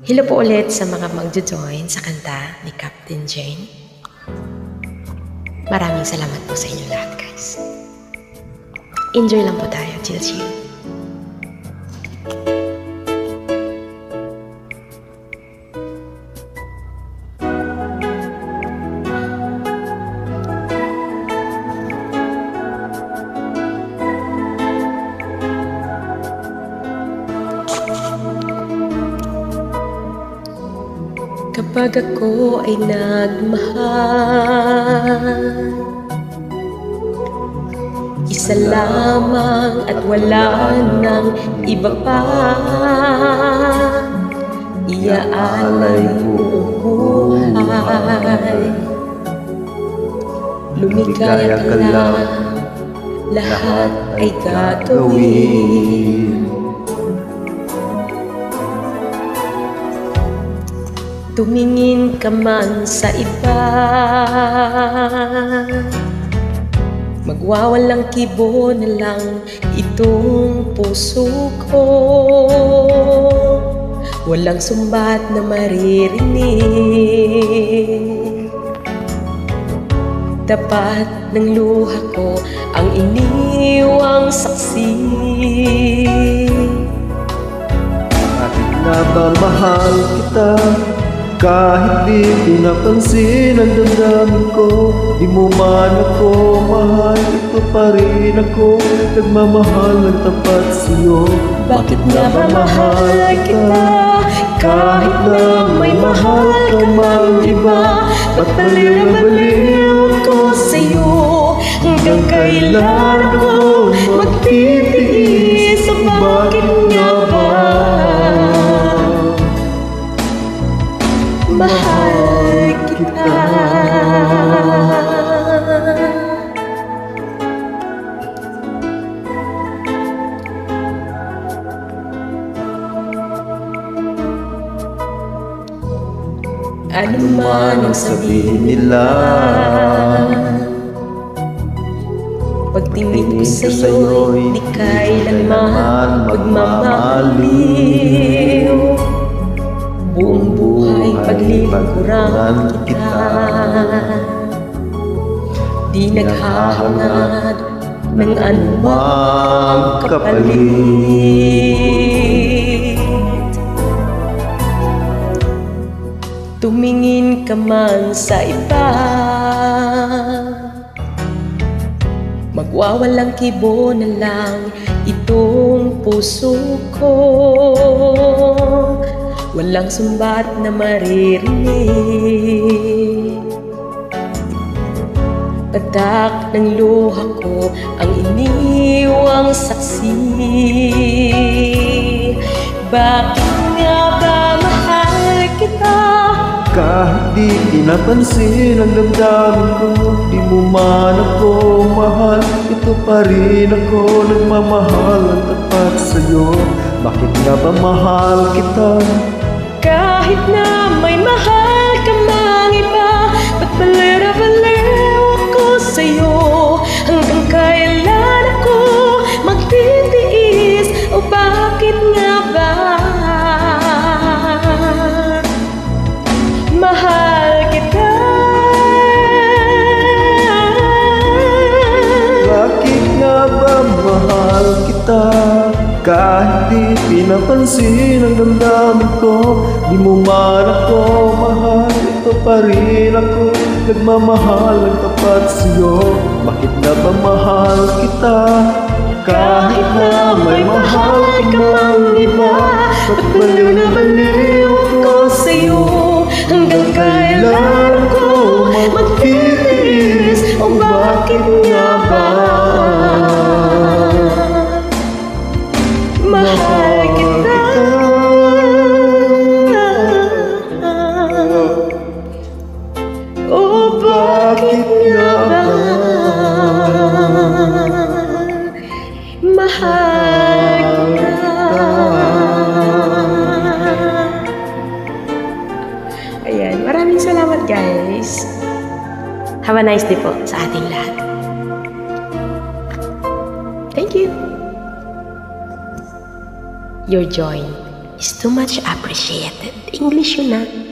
Hello po ulit sa mga magjo-join sa kanta ni Captain Jane. Maraming salamat po sa inyo lahat, guys. Enjoy lang po tayo. Chill, chill. Kapag ako ay nagmahal, isa lamang at wala nang iba pa, iaalay buong buhay. Lumigaya ka lang, lahat ay gagawin. Tumingin ka man sa iba, magwawalang kibo na lang itong puso ko. Walang sumbat na maririnig, tapat ng luha ko ang iniwang saksi. Bakit na ba mahal kita? Kahit di pinapansin ang damdamin ko, di mo man ako mahal, ito pa rin ako, nagmamahal ng tapat sa'yo. Bakit nga ba mahal kita? Kahit na may mahal ka mang iba, ba't baliw na baliw ako sa'yo? Hanggang kailan ako magtitiis? So bakit nga ba mahal kita? Ano man ang sabihin nila, pagtingin ko sa'yo, di kailanman magmamaliw. Buong buhay paglilingkuran kita, di naghahangad ng anumang kapalit. Tumingin ka man sa iba, magwawalang kibo na lang itong puso ko. Walang sumbat na maririnig, patak ng luha ko ang iniwang saksi. Bakit nga ba mahal kita? Kahit di pinapansin ang damdamin ko, di mo man ako mahal, ito pa rin ako, nagmamahal ang tapat sa'yo. Bakit nga ba mahal kita? Kahit na may mahal ka mang iba, ba't baliw na baliw ako sa'yo? Hanggang kailan ako magtitiis? O bakit nga ba mahal kita? Bakit nga ba mahal kita? Kahit di pinapansin ang damdamin ko, di mo man ako mahal, ito pa rin ako, nagmamahal ng tapat sa'yo. Bakit na ba mahal kita? Kahit na may mahal ka mang iba, ba't baliw na baliw ako sa'yo? Hanggang kailan ako magtitiis? O bakit nga ba mahal kita? O bakit nga ba mahal kita? Ayan, maraming salamat, guys. Have a nice day po sa ating lahat. Thank you. Your join is too much appreciated. English yun na.